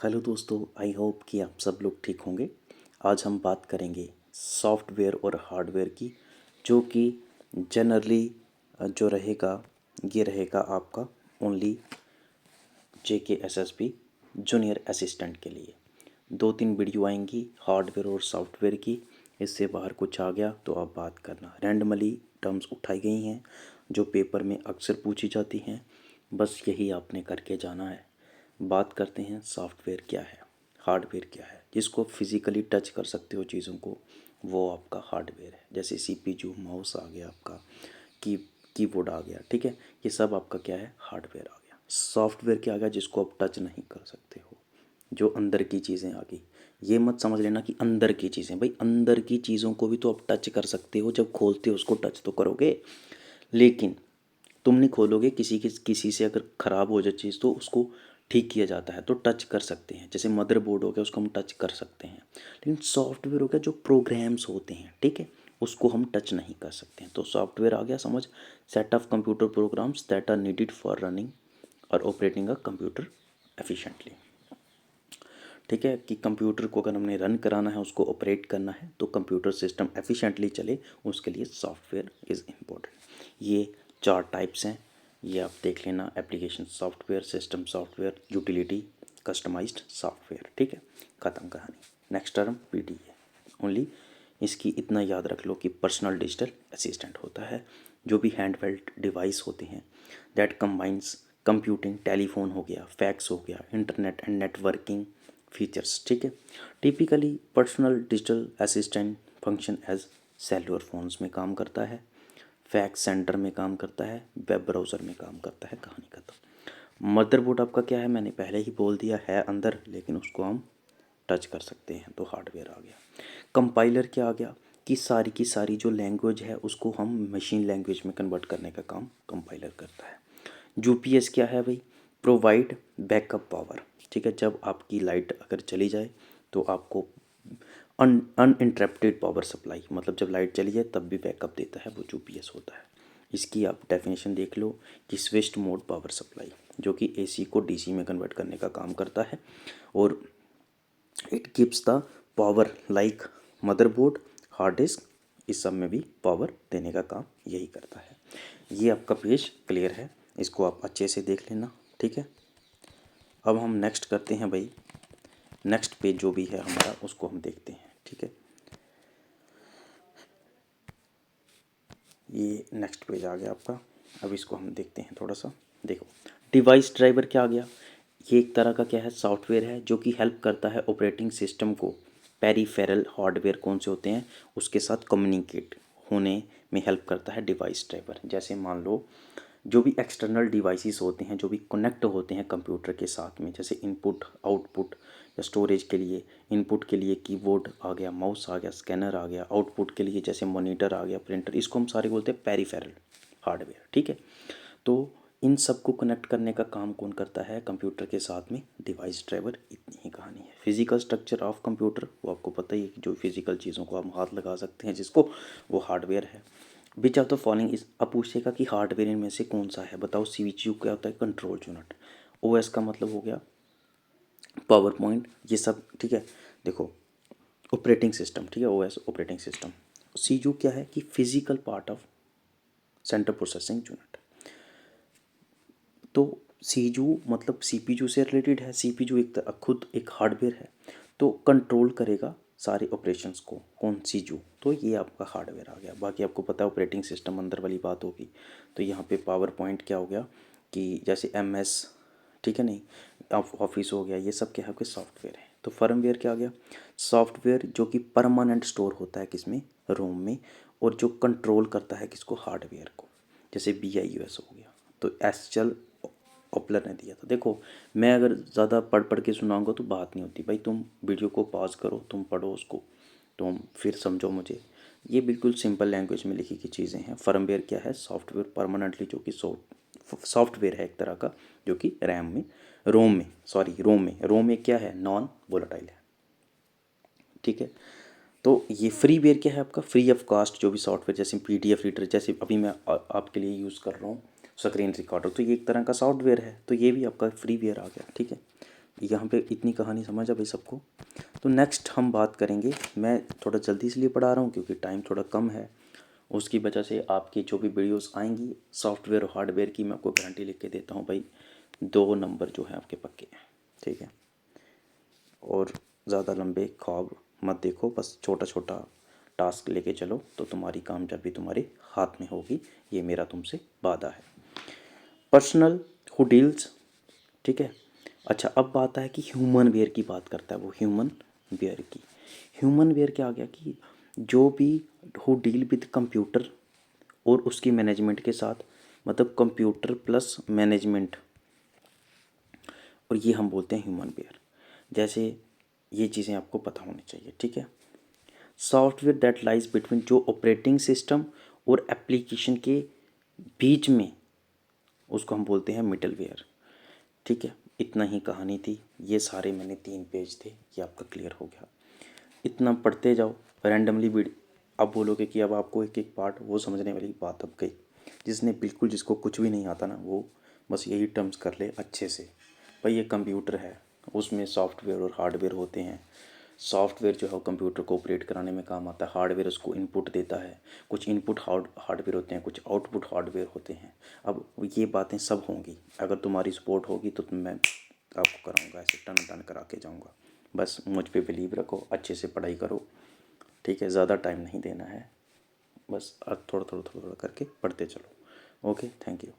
Hello दोस्तों, I hope कि आप सब लोग ठीक होंगे। आज हम बात करेंगे सॉफ्टवेयर और हार्डवेयर की, जो कि जनरली जो रहेगा ये रहेगा आपका ओनली JKSSB जूनियर असिस्टेंट के लिए। 2-3 वीडियो आएंगी हार्डवेयर और सॉफ्टवेयर की। इससे बाहर कुछ आ गया तो आप बात करना। रैंडमली टर्म्स उठाई गई हैं जो पेपर में अक्सर पूछी जाती हैं, बस यही आपने करके जाना है। बात करते हैं सॉफ्टवेयर क्या है, हार्डवेयर क्या है। जिसको फिज़िकली टच कर सकते हो चीज़ों को, वो आपका हार्डवेयर है। जैसे CPU, माउस आ गया आपका, कीबोर्ड आ गया, ठीक है। ये सब आपका क्या है, हार्डवेयर आ गया। सॉफ्टवेयर क्या आ गया, जिसको आप टच नहीं कर सकते हो, जो अंदर की चीज़ें आ गई। ये मत समझ लेना कि अंदर की चीज़ें, भाई अंदर की चीज़ों को भी तो आप टच कर सकते हो। जब खोलते हो उसको टच तो करोगे, लेकिन तुम नहीं खोलोगे। किसी से अगर ख़राब हो जाए चीज़ तो उसको ठीक किया जाता है, तो टच कर सकते हैं। जैसे मदरबोर्ड हो गया, उसको हम टच कर सकते हैं। लेकिन सॉफ्टवेयर हो गया, जो प्रोग्राम्स होते हैं, ठीक है, उसको हम टच नहीं कर सकते हैं। तो सॉफ्टवेयर आ गया समझ, set of computer programs that are needed for running और ऑपरेटिंग अ कंप्यूटर एफिशिएंटली। ठीक है, कि कंप्यूटर को अगर हमने रन कराना है, उसको ऑपरेट करना है, तो कंप्यूटर सिस्टम एफिशिएंटली चले, उसके लिए सॉफ्टवेयर इज़ इम्पोर्टेंट। ये 4 टाइप्स हैं, ये आप देख लेना। Application software, system software, utility, customized software. ठीक है, ख़त्म कहानी। Next term PDA only. इसकी इतना याद रख लो कि पर्सनल डिजिटल असिस्टेंट होता है, जो भी हैंड हेल्ड डिवाइस होते हैं दैट कंबाइंस कंप्यूटिंग, टेलीफोन हो गया, फैक्स हो गया, इंटरनेट एंड नेटवर्किंग फीचर्स। ठीक है, typically personal digital assistant function as cellular phones में काम करता है, फैक्स सेंटर में काम करता है, वेब ब्राउज़र में काम करता है। कहानी खत्म। मदरबोर्ड आपका क्या है, मैंने पहले ही बोल दिया है अंदर, लेकिन उसको हम टच कर सकते हैं, तो हार्डवेयर आ गया। कंपाइलर क्या आ गया, कि सारी की सारी जो लैंग्वेज है उसको हम मशीन लैंग्वेज में कन्वर्ट करने का काम कंपाइलर करता है। UPS क्या है भाई, प्रोवाइड बैकअप पावर। ठीक है, जब आपकी लाइट अगर चली जाए तो आपको अनइंटरप्टेड पावर सप्लाई, मतलब जब लाइट चली जाए तब भी बैकअप देता है, वो UPS होता है। इसकी आप डेफिनेशन देख लो कि स्विच्ड मोड पावर सप्लाई, जो कि AC को DC में कन्वर्ट करने का काम करता है, और it gives the power like motherboard, hard disk, इस सब में भी पावर देने का काम यही करता है। ये आपका पेज क्लियर है, इसको आप अच्छे से देख लेना। ठीक है, अब हम नेक्स्ट करते हैं भाई। नेक्स्ट पेज जो भी है हमारा, उसको हम देखते हैं। ठीक है, ये नेक्स्ट पेज आ गया आपका। अब इसको हम देखते हैं थोड़ा सा। देखो, डिवाइस ड्राइवर क्या आ गया, ये एक तरह का क्या है, सॉफ्टवेयर है, जो कि हेल्प करता है ऑपरेटिंग सिस्टम को पेरीफेरल हार्डवेयर कौन से होते हैं उसके साथ कम्युनिकेट होने में हेल्प करता है डिवाइस ड्राइवर। जैसे मान लो जो भी एक्सटर्नल डिवाइसेस होते हैं, जो भी कनेक्ट होते हैं कंप्यूटर के साथ में, जैसे इनपुट आउटपुट या स्टोरेज के लिए, इनपुट के लिए कीबोर्ड आ गया, माउस आ गया, स्कैनर आ गया, आउटपुट के लिए जैसे मॉनिटर आ गया, प्रिंटर, इसको हम सारे बोलते हैं पेरीफेरल हार्डवेयर। ठीक है, तो इन सब को कनेक्ट करने का काम कौन करता है कंप्यूटर के साथ में, डिवाइस ड्राइवर। इतनी ही कहानी है। फिजिकल स्ट्रक्चर ऑफ कंप्यूटर, वो आपको पता ही है कि जो फिजिकल चीज़ों को हम हाथ लगा सकते हैं जिसको, वो हार्डवेयर है। Which of the following is, अब पूछेगा कि हार्डवेयर इनमें से कौन सा है, बताओ। CPU क्या होता है, कंट्रोल यूनिट। OS का मतलब हो गया पावर पॉइंट, ये सब। ठीक है, देखो ऑपरेटिंग सिस्टम, ठीक है, OS ऑपरेटिंग सिस्टम। CPU क्या है, कि physical part of central processing unit. तो CPU मतलब CPU से रिलेटेड है। CPU एक खुद एक हार्डवेयर है, तो कंट्रोल करेगा सारे ऑपरेशंस को कौन, CPU। तो ये आपका हार्डवेयर आ गया। बाकी आपको पता है ऑपरेटिंग सिस्टम अंदर वाली बात होगी। तो यहाँ पे पावर पॉइंट क्या हो गया, कि जैसे MS, ठीक है, नहीं, ऑफिस हो गया, ये सब क्या है, आपके सॉफ्टवेयर है। तो फर्मवेयर क्या आ गया, सॉफ्टवेयर जो कि परमानेंट स्टोर होता है किसमें, रोम में, और जो कंट्रोल करता है किसको, हार्डवेयर को। जैसे BIOS हो गया, तो एसचल ओपलर ने दिया था। देखो, मैं अगर ज़्यादा पढ़ पढ़ के सुनाऊंगा तो बात नहीं होती भाई। तुम वीडियो को पॉज करो, तुम पढ़ो उसको, तुम फिर समझो मुझे। ये बिल्कुल सिंपल लैंग्वेज में लिखी की चीज़ें हैं। फर्मवेयर क्या है, सॉफ्टवेयर परमानेंटली, जो कि सॉफ्टवेयर है एक तरह का, जो कि रोम में क्या है, नॉन वोलेटाइल है। ठीक है, तो ये फ्रीवेयर क्या है आपका, फ्री ऑफ कास्ट जो भी सॉफ्टवेयर, जैसे PDF रीडर, जैसे अभी मैं आपके लिए यूज़ कर रहा हूँ स्क्रीन रिकॉर्डर, तो ये एक तरह का सॉफ्टवेयर है, तो ये भी आपका फ्रीवेयर आ गया। ठीक है, यहाँ पे इतनी कहानी समझ आ भाई सबको। तो नेक्स्ट हम बात करेंगे, मैं थोड़ा जल्दी इसलिए पढ़ा रहा हूँ क्योंकि टाइम थोड़ा कम है, उसकी वजह से आपकी जो भी वीडियोस आएंगी सॉफ्टवेयर और हार्डवेयर की, मैं आपको गारंटी लिख के देता हूँ भाई, 2 नंबर जो है आपके पक्के हैं, ठीक है। और ज़्यादा लंबे ख्वाब मत देखो, बस छोटा छोटा टास्क लेके चलो तो तुम्हारी कामयाबी तुम्हारे हाथ में होगी, ये मेरा तुमसे वादा है। पर्सनल हु डील्स, ठीक है। अच्छा, अब बात है कि ह्यूमन वेयर की बात करता है वो, ह्यूमन वेयर की। ह्यूमन वेयर क्या आ गया कि जो भी हु डील विद कंप्यूटर और उसकी मैनेजमेंट के साथ, मतलब कंप्यूटर प्लस मैनेजमेंट, और ये हम बोलते हैं ह्यूमन वेयर। जैसे ये चीज़ें आपको पता होनी चाहिए, ठीक है। सॉफ्टवेयर दैट लाइज बिटवीन, जो ऑपरेटिंग सिस्टम और एप्लीकेशन के बीच में, उसको हम बोलते हैं मिडलवेयर, ठीक है। इतना ही कहानी थी, ये सारे मैंने 3 पेज थे, ये आपका क्लियर हो गया। इतना पढ़ते जाओ रैंडमली भी। अब बोलोगे कि अब आपको एक एक पार्ट, वो समझने वाली बात अब गई। जिसने बिल्कुल, जिसको कुछ भी नहीं आता ना, वो बस यही टर्म्स कर ले अच्छे से। भाई ये कंप्यूटर है, उसमें सॉफ्टवेयर और हार्डवेयर होते हैं। सॉफ्टवेयर जो है वो कंप्यूटर को ऑपरेट कराने में काम आता है, हार्डवेयर उसको इनपुट देता है। कुछ इनपुट हार्डवेयर होते हैं, कुछ आउटपुट हार्डवेयर होते हैं। अब ये बातें सब होंगी, अगर तुम्हारी सपोर्ट होगी तो मैं आपको कराऊंगा, ऐसे टन टन करा के जाऊंगा। बस मुझ पे बिलीव रखो, अच्छे से पढ़ाई करो, ठीक है। ज़्यादा टाइम नहीं देना है, बस थोड़ा थोड़ा थोड़ा थोड़ा करके पढ़ते चलो। Okay, thank you.